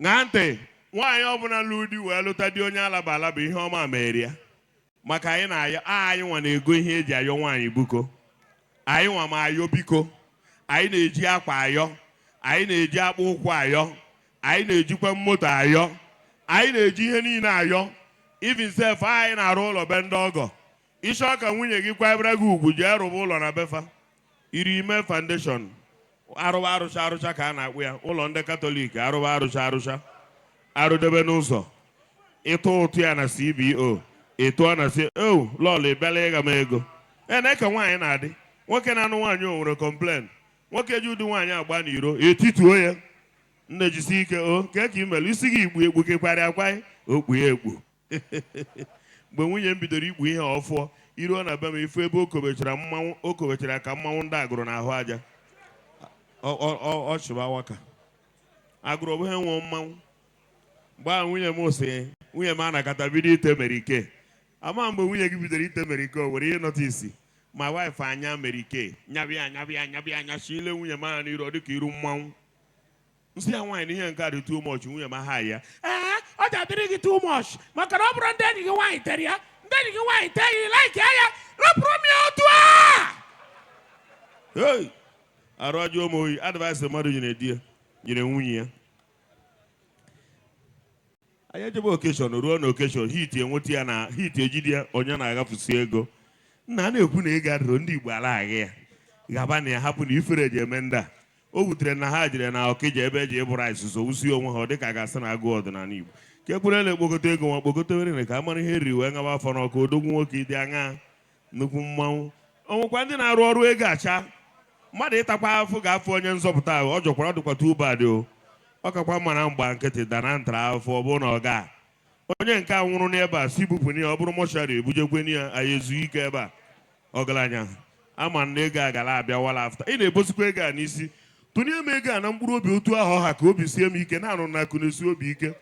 Ngante, nwaanyị ọbụla lụrụ di wee lụta di onye alaba alaba ihe ọma mere ya. Maka anyị na-ayọ anyị nwa na-ego ihe eji ayọ nwaanyị buko. Anyị nwa ma ayọ biko. Anyị na-eji akwa ayọ. Anyị na-eji akpụ ụkwụ ayọ. Anyị na-ejikwa moto ayọ. Anyị na-eji ihe niile ayọ. Even self anyị na-arụ ụlọ be ndị ọgọ. Ịchọ ka nwunye gị kwabere gị ugwu jee rụba ụlọ na befa. Iri ime foundation. Arụba arụcha ka a na-akpụ ya. Ụlọ ndị Katọlik arụba arụcha. Arụdebe n'ụzọ. Ịtụ ụtụ ya na CBO. Ịtụ na si lọọlụ ịbịala ịga m ego. Na-eke nwaanyị na-adị. Nwoke na-anụ nwaanyị o nwere complain. Nwoke ji ụdị nwaanyị agba n'iro etituo ya. Nne jisi ike ka imelu isi gị igbu egbu kekwara akwa okpu ya ekpu. Mgbe nwunye m bidoro igbu ihe ọfụọ iruo na be m ifu ebe o kobechara ka mmanwụ ndị agụrụ n'ahụ aja. Ọ chịba waka. Agụrụ bụ ha nwe mmanwụ. Gbaa nwunye m si nwunye m anakọta bido ite merike. Ama mgbe nwunye gị bidoro ite merike o were ihe nọtisi ma wife anya merike nyabịa ile nwunye m anya n'iru ọ dịka iru mmanwụ. Nsị ya nwaanyị n'ihe nke a dị too much nwunye m ha ya. Ọ ga-adịrị gị too much maka na ọ bụrụ ndị enyi gị nwaanyị tere ya ndị enyi gị nwaanyị tee ya like ya rapụrụ m ya otu a. Arụ ajọ ụmụ oyi advice mmadụ nyere di ya nyere nwunye ya. Anyị ejebe okeshọn ruo na okeshọn hit enweta ya na hit ejide ya onye na-agafusi ego. Nna na-ekwu na ego adịrọ ndị Igbo ala agha ya gaba na ya hapụ na ifere eji eme ndị a. O wutere na ha jere na Ọkịja ebe eji ịbụrụ asụsụ wusie onwe ha dịka ga-asị na agụ ọdịnala Igbo. Ka ekwere na-ekpokọta ego nwa kpokọtawere ka a mara ihe riri wee ngaba afọ n'ọkụ odogwu nwoke dị aṅa nnukwu mmanwụ. O nwekwa ndị na-arụ ọrụ ego acha mmadụ ịtakwa afọ ga-afụ onye nzọpụta ahụ ọ jọkwara dịkwata ụbadị o. Ọ kakwa mma na mgba nkịtị dana ntara afọ ọ bụrụ na ọ gaa onye nke a nwụrụ n'ebe a si bupụ ya ọ bụrụ mọshari ebujekwe ya anyị ezu ike ebe a ọgaranya ama na ego a gara abịa wala afta ị na-ebosikwa ego a n'isi tụnye m ego a na mkpụrụ obi otu ahụ ọha ka obi sie m ike na-anụ na akụ na-esi obi ike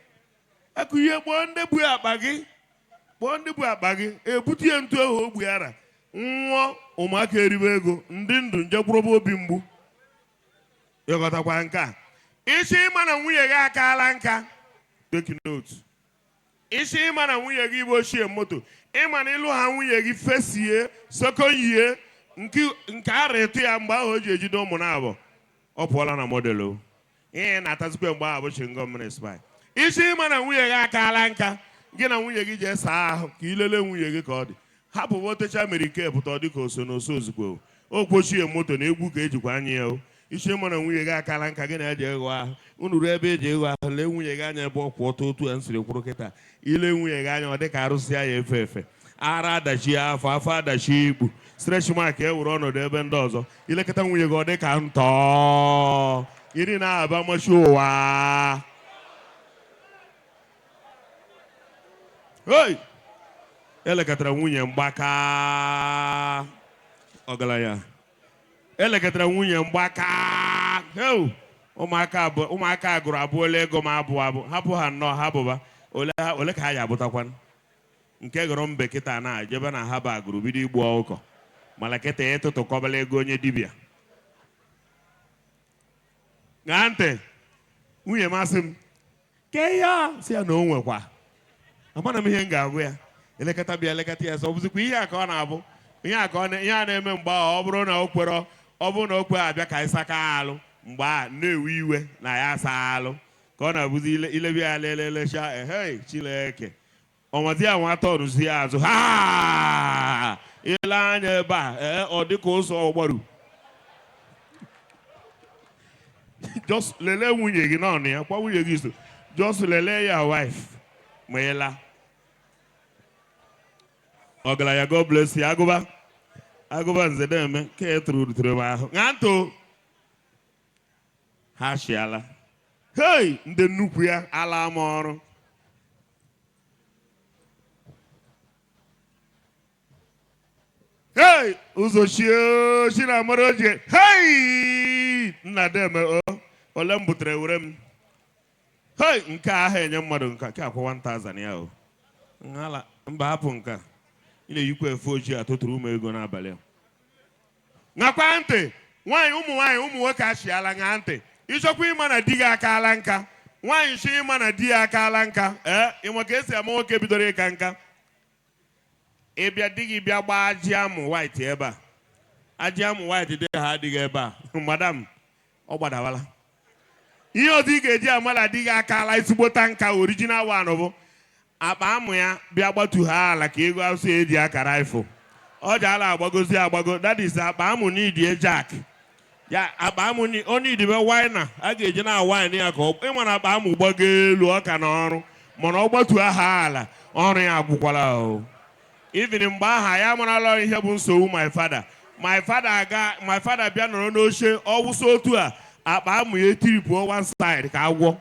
akụ ihe kpọọ ndị bụ akpa gị ebute ya ntu ahụ ogbu ara nwụọ ụmụaka eribe ego ndị ndụ njekwuroba obi mgbu ịghọtakwa nke a. Isi ịma na nwunye gị akaala nka take note. Isi ịma na nwunye gị bụ ochie moto ịma na ịlụ ha nwunye gị fesie sokoyie nke ara etu ya mgbe ahụ o ji ejide ụmụ na abụọ ọ pụọla na modelu ihe na-atazikwe mgbe ahụ bụ chingom spy. Isi ịma na nwunye gị akaala nka gị na nwunye gị jee saa ahụ ka ilele nwunye gị ka ọ dị hapụ otecha merike pụta ọ dị ka oso n'oso ozugbo o kwochie moto na egwu ka ejikwa anya ya o. Isi ịma na nwunye gị akala nka gị na-eji ego ahụ unu ruo ebe eji ego ahụ lee nwunye gị anya ebe ọkwụ ọtọ otu a nsiri kwuru kịta ile nwunye gị anya ọ dị ka arụsịa ya efe efe ara adachi afọ adachi igbu stretch mark ewere ọnọdụ ebe ndị ọzọ ilekọta nwunye gị ọ dị ka ntọ iri na-aba machi ụwa. Elekọtara nwunye mgbaka ọgaranya elekọtara nwunye mgbaka ụmụaka agụrụ abụọla ego ma abụ hapụ ha nnọọ ha bụba ole ka ha ya abụtakwan nke gọrọ mbe kịta na jebe na ha bụ agụrụ bido igbu ọkụkọ mana kịta ya tụtụkọbala ego onye dibịa. Ṅaa ntị nwunye masị m ke ya si ya na o nwekwa amana m ihe m ga-agụ ya elekọta bịa elekọta ya sọ bụzikwa ihe a ka ọ na-abụ ihe a na-eme mgbe ahụ ọ bụrụ na o kwe abịa ka anyị saka alụ mgbe a na-ewe iwe na ya asa alụ ka ọ na-abụzi ilebi ya lelelecha Chineke ọmazi ya nwa tọrụzie azụ ha ile anya ebe a ọ dịka ụzọ ọgbaru just lelee nwunye gị n'ọnụ ya kwa nwunye gị so just lelee ya wife ma ịla ọgaranya God bless you agụba nzedeme ka e tụrụ m ahụ ṅaa ntụ ha chiala ndị nnukwu ya ala m ọrụ ụzọ chi na amara oje nna deme ole m butere were m nke ahụ enye mmadụ nka ke akwa 1000 ya o mba hapụ nka ị na-eyikwa efe ojii atụtụrụ ụmụ ego n'abalị a. Ṅakwa ntị ụmụ nwaanyị ụmụ nwoke achịala ṅaa ntị ịchọkwa ịma na di gị akaala nka nwaanyị shi ịma na di ya akaala nka ịnwe ka esi ama nwoke bidoro ịka nka ịbịa di gị bịa gbaa ajị amụ white ebe a ajị amụ white dị ha adịghị ebe a madam ọ gbadawala ihe ọzọ ị ga-eji amala di gị akaala isigbota nka original one bụ akpa amụ ya bịa gbatu ha ala ka ego asụ eji akara ifo ọ ji ala agbagozi agbago that is akpa amụ n'idie jack ya akpa amụ onye idibe wine a ga-eji na wine ya ka ịma na akpa amụ gbago elu ọka na ọrụ mana ọ gbatu aha ala ọrụ ya agwụkwala o even mgbe aha ya marala ihe bụ nsogbu my father bịa nọrọ n'oche ọ wụsa otu a akpa amụ ya tiripụọ one side ka agwọ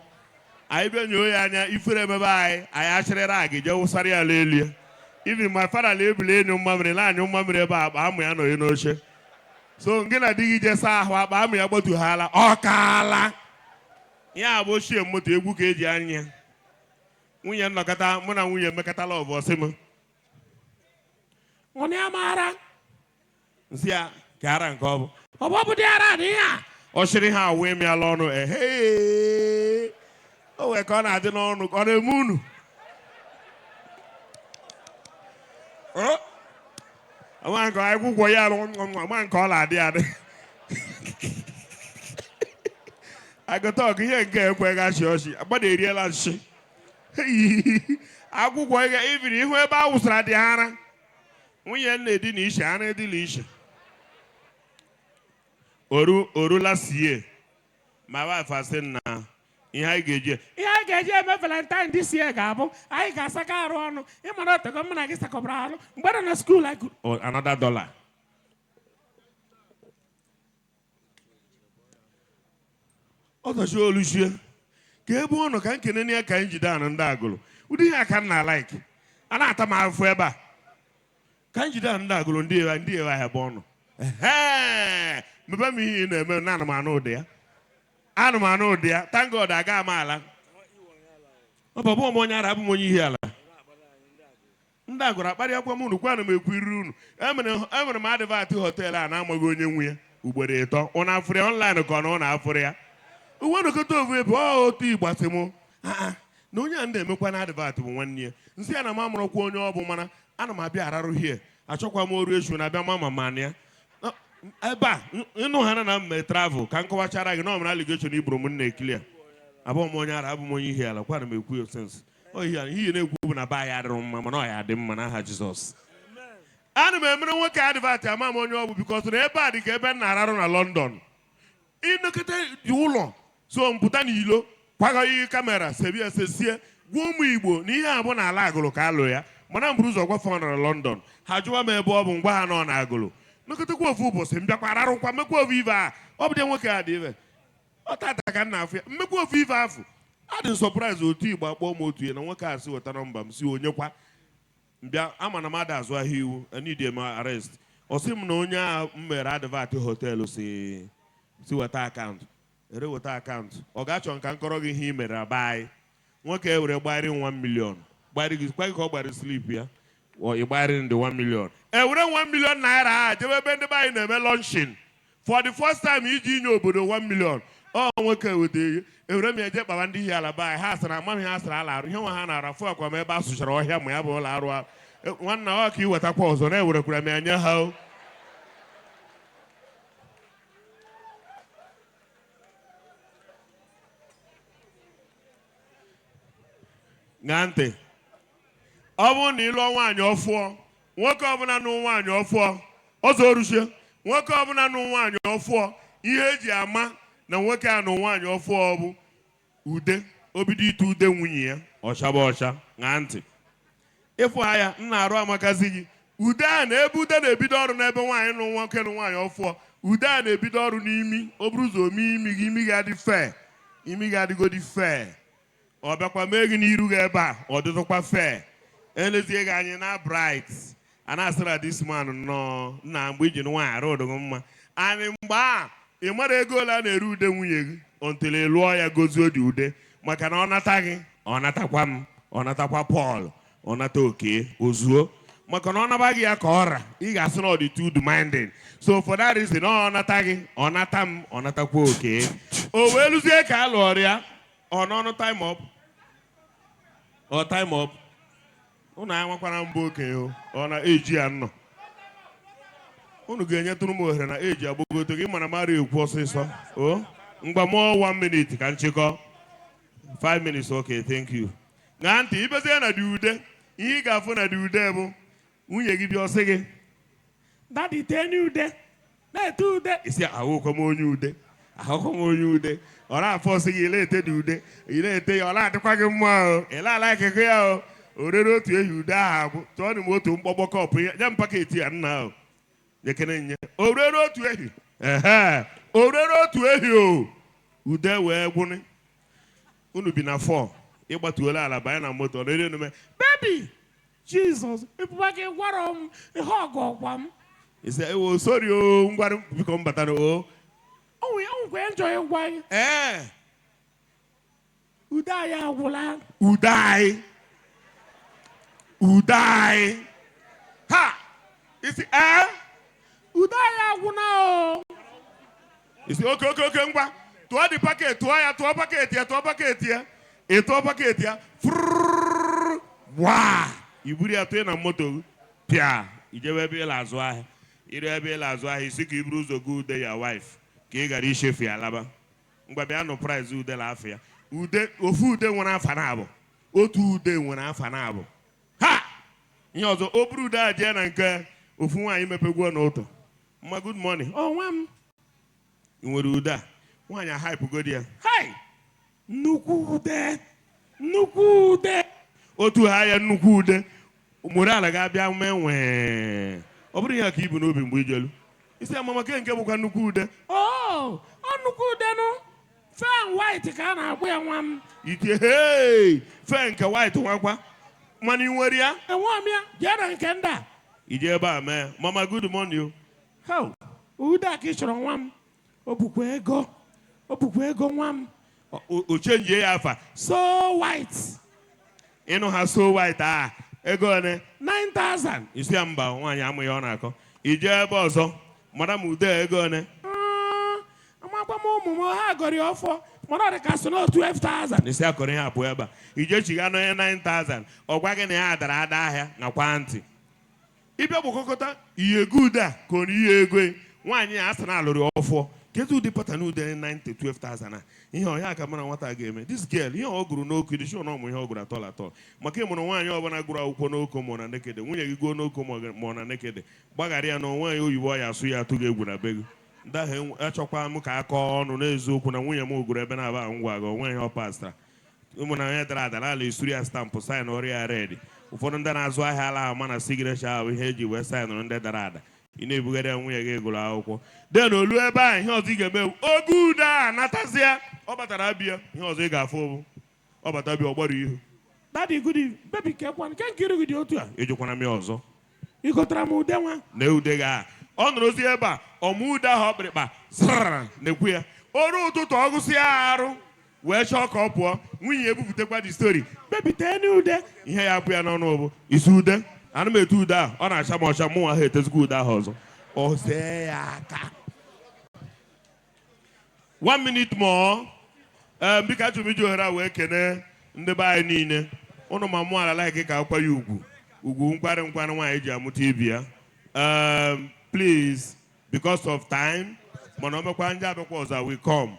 anyị bịa nyoo ya anya ifere emebe anyị achịrịrị a ga-eje wụsara ya lelie even my father na-ebili enyo mmamịrị na-anyụ mmamịrị ebe akpa amụ ya nọghị n'oche so ngị na di gị jesa ahụ akpa amụ ya gbatuhala ọ kaala ya bụ ochie moto egwu ka eji anya nwunye nnọkọta mụ na nwunye emekọtala ọbọsị m onye amaara nsị ya ka ara nke ọ bụ dị ara dị ya ọ chịrị ha wee mịala ọnụ ehe o wee ka ọ na-adị n'ọnụ ka ọ na-eme unu ama nke akwụkwọ ya ama nke ọ na-adị adị agụta ọgụ ihe nke ekweghị achị ọchị agbada eriela nshi akwụkwọ ibiri ihu ebe a wụsara dị ara nwunye nna edi na ishe ara edila ishe orula sie my wife asị na ihe anyị ga-eji eme Valentine this year ga-abụ anyị ga-asaka arụ ọnụ ịmara otego mụ na gị sakọbara arụ mgbe na school another dollar ọzọchi oluchie ka ebe ọ nọ ka nkene ya ka anyị jide anụ ndị agụrụ ụdị ihe aka nna like a na-ata m afụ ebe a ka anyị jide anụ ndị agụrụ ndị ewe ahịa bụ ọnụ mebe m ihe ị na-eme na anụmanụ ụdị ya thank God aga m ala ọ bụ m onye ara abụ m onye ihe ala ndị agụrụ akparịakwa m unu kwanụ m ekwu iriri unu emere m adịvat họteelụ a na-amaghị onye nwe ya ugboro ịtọ ụnụ afụrụ ya online ka ọ na ụnụ afụrụ ya uwe nọkọta ovu ebe otu ịgbasị m na onye a na-emekwa na adịvat bụ nwanne ya nsị ya na m amụrụkwa onye ọ bụ mana ana m abịa ararụ hie achọkwa m ọrụ echu na-abịa mama mana ya ebe a ịnụ ha na mme travel ka m kọwachara gị na ọmara aligeshọn iburu m na-ekili ya abụọ m onye ara abụ m onye ihe ala kwana m ekwu sens ihe na-ekwu bụ na ba ya adịrị mma mana ọ ya dị mma n'aha Jizọs ana m emere nwoke adịvat ama m onye ọ bụ bikọs na ebe a dị ka ebe m na-ararụ na London ịnọkọta dị ụlọ so mpụta n'ilo kwagaghị kamera sebie sesie gwa ụmụ Igbo na ihe a bụ na ala agụrụ ka alụ ya mana mburu ụzọ gwafe na London ha jụwa m ebe ọ bụ ngwa ha nọ na agụrụ nọkọtakwa ofu ụbọchị m bịakwa ararụkwa mmekwa ofu ive a ọ bụ dị nwoke a dị ive ọ tata ka m na-afụ ya mmekwa ofu ive afụ adị sọpraịz otu Igbo akpọọ m otu ya na nwoke a si weta nọmba m si onyekwa mbịa ama na m ada azụ ahịa iwu anidie m arrest ọ sị m na onye a m mere advat họteelụ si weta akaụntụ weta akaụntụ ọ ga-achọ nka nkọrọ gị ihe i mere aba anyị nwoke ewere gbarị 1 million gbarị gị kwa gị ka ọ gbara slip ya ịgbarị ndị 1 million ewere 1 million naira a jebe ebe ndị be anyị na-eme lọnshin for the first time iji inye obodo 1 million ọ nwoke weta ewere m eje kpaba ndị ihe ala be anyị ha asara amaghị ha asara ala arụ ihe nwa ha na-ara fụ akwa m ebe a sụchara ọhịa ma ya bụ ụlọ arụ nwanna ọ ka iwetakwa ọzọ na-ewerekwara m ya nye ha ṅaa ntị ọ bụrụ na ịlụọ nwaanyị ọfụọ nwoke ọbụla nụ nwaanyị ọfụọ ọzọ oruchie nwoke ọbụla nụ nwaanyị ọfụọ ihe eji ama na nwoke a nụ nwaanyị ọfụọ bụ ude obido ite ude nwunye ya ọchaba ọcha ṅaa ntị ịfụ ha ya nna arụ amakazi gị ude a na ebe ude na-ebido ọrụ n'ebe nwaanyị nụ nwoke nụ nwaanyị ọfụọ ude a na-ebido ọrụ n'imi o buru ụzọ ome imi gị imi ga-adị fee imi ga-adịgodi fee ọ bịakwa mee gị n'iru gị ebe a ọ dịtụkwa fee elezie gị anyị na bright a na-asịra this man nnọọ nna mgbe iji nwaanyị arụ ụdịgị mma anyị mgbe a ị mara ego ole a na-ere ude nwunye gị ontele lụọ ya gozie dị ude maka na ọ nata gị ọ natakwa m ọ natakwa Pọl ọ nata Oke ozuo maka na ọ naba gị ya ka ọra ị ga-asị na ọ dị too demanding so for that reason ọ nata gị ọ nata m ọ natakwa Oke o wee lụzie ka a lụọrọ ya no time up. Or time up. Unu anwakwara mbụ okenye ọ na eji anọ. Unu ga-enye tụrụ m ohere na eji agbagote gị mana mara ekwu ọsịsọ. Oh, ngwa mụọ 1 minute ka nchịkọ. 5 minutes, okay, thank you. Na ntị ibezie na dị ude, ihe ị ga-afụ na dị ude bụ nwunye gị bịa ọsị gị. Daddy tee ude. Na-ete ude. Isi ahụkwa m onye ude. Ahụkwa m onye ude. Ọ na-afọ ọsị gị ile-ete dị ude. Ile-ete ya ọ na-adịkwa gị mma o. Ile ala ikeke ya o. Orere otu ehi ude ahụ abụ. Tụọ dị m otu mkpọgbọ kọpụ ya. Nye m paketi ya nna ahụ. Nyekene nye. Orere otu ehi. Orere otu ehi o. Ude wee gwụnị. Unu bi na 4. Ịgbatuola ala banye na moto. Ọ na-ere baby Jesus. Ịpụba gị gwara m ihe ọgọ ọgwa m. Ise ewo sorry o ngwara biko mbata na o. Oh, you go enjoy wine. Udai agwụla. Udai. Udai. Ha! Isi Udai agwụna o. Isi okay ngwa. Tụọ the packet, tụọ packet ya. Ịtụọ packet ya. Waa! Iburi atụ na moto. Pia, ijebe ebe ịla azụ ahịa. Ire ebe ịla azụ ahịa isi ka iburu ụzọ go ude ya wife. Ka ị gara ishefu ya alaba. Mgbe bịa nụ prize ude la afọ ya. Ude ofu ude nwere afa na abụ. Otu ude nwere afa na abụ. Ha! Ihe ọzọ o buru ude a jee na nke ofu nwaanyị mepegwuo n'ụtọ. Mma good morning. Oh nwa m. I nwere ude a. Nwaanyị a hype godi ya. Hai! Nnukwu ude. Nnukwu ude. Otu ha ya nnukwu ude. Moral ga-abịa menwe. Ọ bụrụ ya ka ibu n'obi mgbe ijelu. Isi amama nke bụkwa nnukwu ude. Oh, nnukwu ude no. Fan white ka a na-agba ya nwa m. Ike hey, fan nke white nwakwa. Mana ị nwere ya? Enwe m ya, jee na nke nda. Ije ebe a mee. Mama good morning o. How? Ude a ka ị chọrọ nwa m. O bukwa ego nwa m. O change ya afa. So white. Ịnụ ha so white a. Ego one 9,000. Isi ya mba nwaanyị amụghị ọ na-akọ. Ije ebe ọzọ. Madam ude ego one. Amakwa m ụmụ m ha gọrị ọfọ. Mana ọ dị ka so na 12,000. Isi akọrọ ihe abụọ ebe a. Ije chiga n'onye 9,000. Ọ gwa gị na ya dara ada ahịa nakwa ntị. Ịbịa gbakọkọta ihe ego ude a ka ọ na ihe ego nwaanyị a sị na alụrị ọfọ. Kedu ụdị pata na ude 9 to 12,000 a? Ihe ọhịa aka mara nwata ga-eme. This girl ihe ọ gụrụ n'oko dị shọ na ọmụ ihe ọ gụrụ atọ. Maka ịmụrụ nwaanyị ọbụla gụrụ akwụkwọ n'oko ma ọ na nekede. Nwunye gị gụọ n'oko ma ọ na nekede. Gbaghara ya na nwaanyị oyibo ya asụ ya atụ gị egwu na be gị. Ndị ahụ achọkwa m ka akọ ọnụ n'eziokwu na nwunye m gụrụ ebe na-aba ngwa gị onwe ihe ọ pastara. Ụmụ na onye dara ada ala esuri ya stampụ saịn ọrịa ya red. Ụfọdụ ndị na-azụ ahịa ala ama na signature ahụ ihe eji wee saịnụrụ ndị dara ada. Ị na-ebugara nwunye gị gụrụ akwụkwọ. Den olu ebe ahụ ihe ọzọ ị ga-eme oge ude a natazịa ọ batara abịa ihe ọzọ ị ga-afụ bụ ọ bata bịa ọ gbara ihu. Daddy goody baby kekwan nke nkiri gị dị otu a ejikwana m ya ọzọ. Ị gotara m ude nwa na ude gị ọ nụrụ ozi ebe a ọmụ ude ahụ ọkpịrịkpa sara na-ekwu ya oru ụtụtụ ọgụsịa arụ wee chọọ ka ọ pụọ nwunye ebuputekwa dị stori baby tee n'ude ihe ya bụ ya n'ọnụ bụ isi ude ana m etu ude ahụ ọ na-acha m ọcha mụ nwa ha etezikwa ude ahụ ọzọ ọ see ya aka 1 minute more biko achọrọ m iji ohere a wee kene ndị be anyị niile ụnụ ma mụ ala laiki ka akwa ya ugwu nkwari nwaanyị ji amụta ibi ya please because of time mana omekwa ndị abịakwa ọzọ we come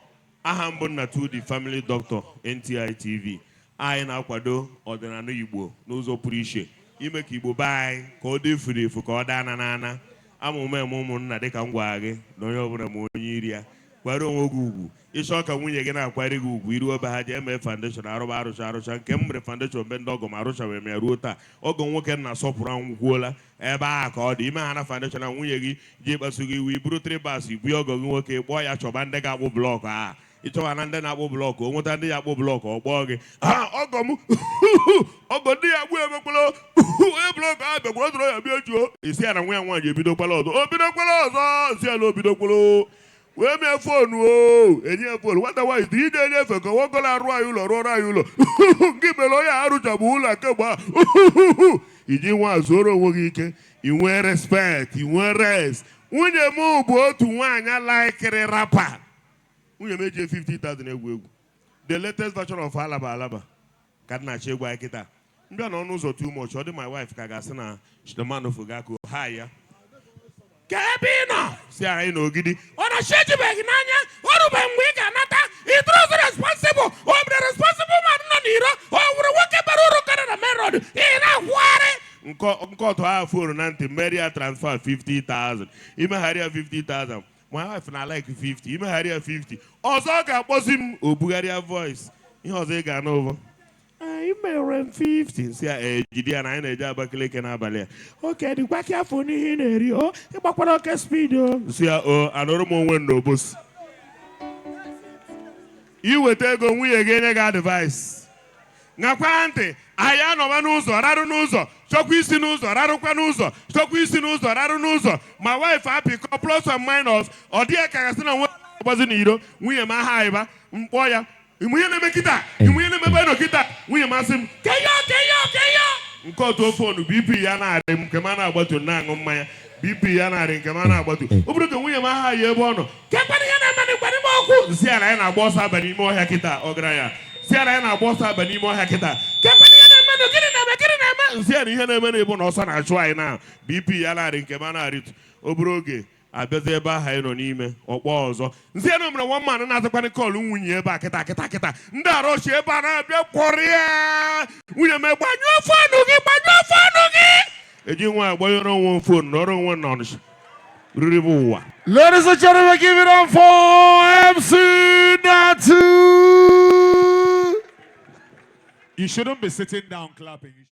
aha mbụ Nnatuu the family doctor NTI TV anyị na-akwado ọdịnala Igbo n'ụzọ pụrụ iche ime ka Igbo be anyị ka ọ dị efuru efu ka ọ daa na amụme ụmụnna dịka m gwara gị na onye ọbụla ma onye iri ya kwara onwe gị ugwu ịchọ ka nwunye gị na-akwari gị ugwu iruo ebe ha ji eme foundation arụba arụcha nke m mere foundation mgbe ndị ọgọ m arụchabeghị m ya ruo taa ọgọ nwoke na-asọpụrụ anwụkwuola ebe ahụ ka ọ dị ime ha na foundation na nwunye gị ji ekpasu gị iwu iburu 3 bas ibu ọgọ gị nwoke kpọọ ya chọba ndị ga-akpụ blọkụ a ịchọba na ndị na-akpụ blọkụ o nweta ndị ya akpụ blọkụ ọ kpọọ gị ọgọ m ọgọ ndị ya gbuo emekwala onye blọkụ ahụ bịakwara ọ dụrụ ya bịa juo isi ya na nwa ya nwaanyị ebidokwala ọzọ o bidokwala ọzọ si ya na o bidokwala wee mee fonu enye fonu nwata nwaanyị dị ide enyefe ka nwogola arụ anyị ụlọ rụọrọ anyị ụlọ nke mere onye arụchabụ ụlọ kemgbe ahụ iji nwa zụoro onwe gị ike inwe respect inwe res nwunye m bụ otu nwaanyị laikiri rapa nwunye m eji 50,000 egwu the latest version of Alaba Alaba. Kadna Chegwa Kita. Ndị a n'ọnụ ụzọ too much. Ọ dị my wife ka ga-asị na the man of Gaku. Hi ya. Kebino! Si anyị n'ogidi. Ọ na shejibeghị n'anya. Ọrụbe mgbe ị ga-anata. It was responsible. Ọ bụ the responsible man nọ n'iro. Ọ wụrụ nwoke bara uru kara na main road. Ị na-akwụgharị. Nkọtụ ha fonu na ntị Maria transfer 50,000. Imegharị ya 50,000. My wife na like 50. Imegharị ya 50. Ọzọ ga-akpọzi m obugharịa voice. Ihe ọzọ ị ga-anụ ụvọ. I mere 50. See, Gideon, I know Abakaleke na abalị. Okay, the back here for me in area. Oh, you back what okay speed. See, oh, another moment no boss. You will take on we again advice. Nakwante, aya no manuzo, raru nuzo, shokwisi nuzo, raru kwanuzo, shokwisi nuzo, raru nuzo. My wife happy, plus and minus, or dear Kagasina wasn't hero, we am a hiver, boya. Imuye na mekita, imuye na mebano kita, we masim. Keyo. Nkoto phone BP ya na adem kemana agbatu na ngomma BP ya na adem kemana agbatu. Oburu ke nwunye ma ha ye bono. Kepani ya na mani gbani mo ku. Si ala ya na agbo sa bani mo ha kita ogra ya. Si ala ya na agbo sa bani mo ha kita. Kepani ya na mani gini na ma. Si ala ya na mani bo no so na chu ai na. BP ya na adem kemana aritu. Oburu oge abịazi ebe aha ị nọ n'ime ọkpọ ọzọ nzi enu mere nwa mmanụ na-azakwanị kọlụ nwunye ebe a kịta ndị arọchi ebe a na-abịa kwọrịa nwunye m gbanyụọ fonu gị eji nwa agbanyụrụ onwe fonu na ọrụ onwe nọ n'ọnịsha riri bụ ụwa. Ladies and gentlemen, give it up for MC Nnatuu. You shouldn't be sitting down clapping.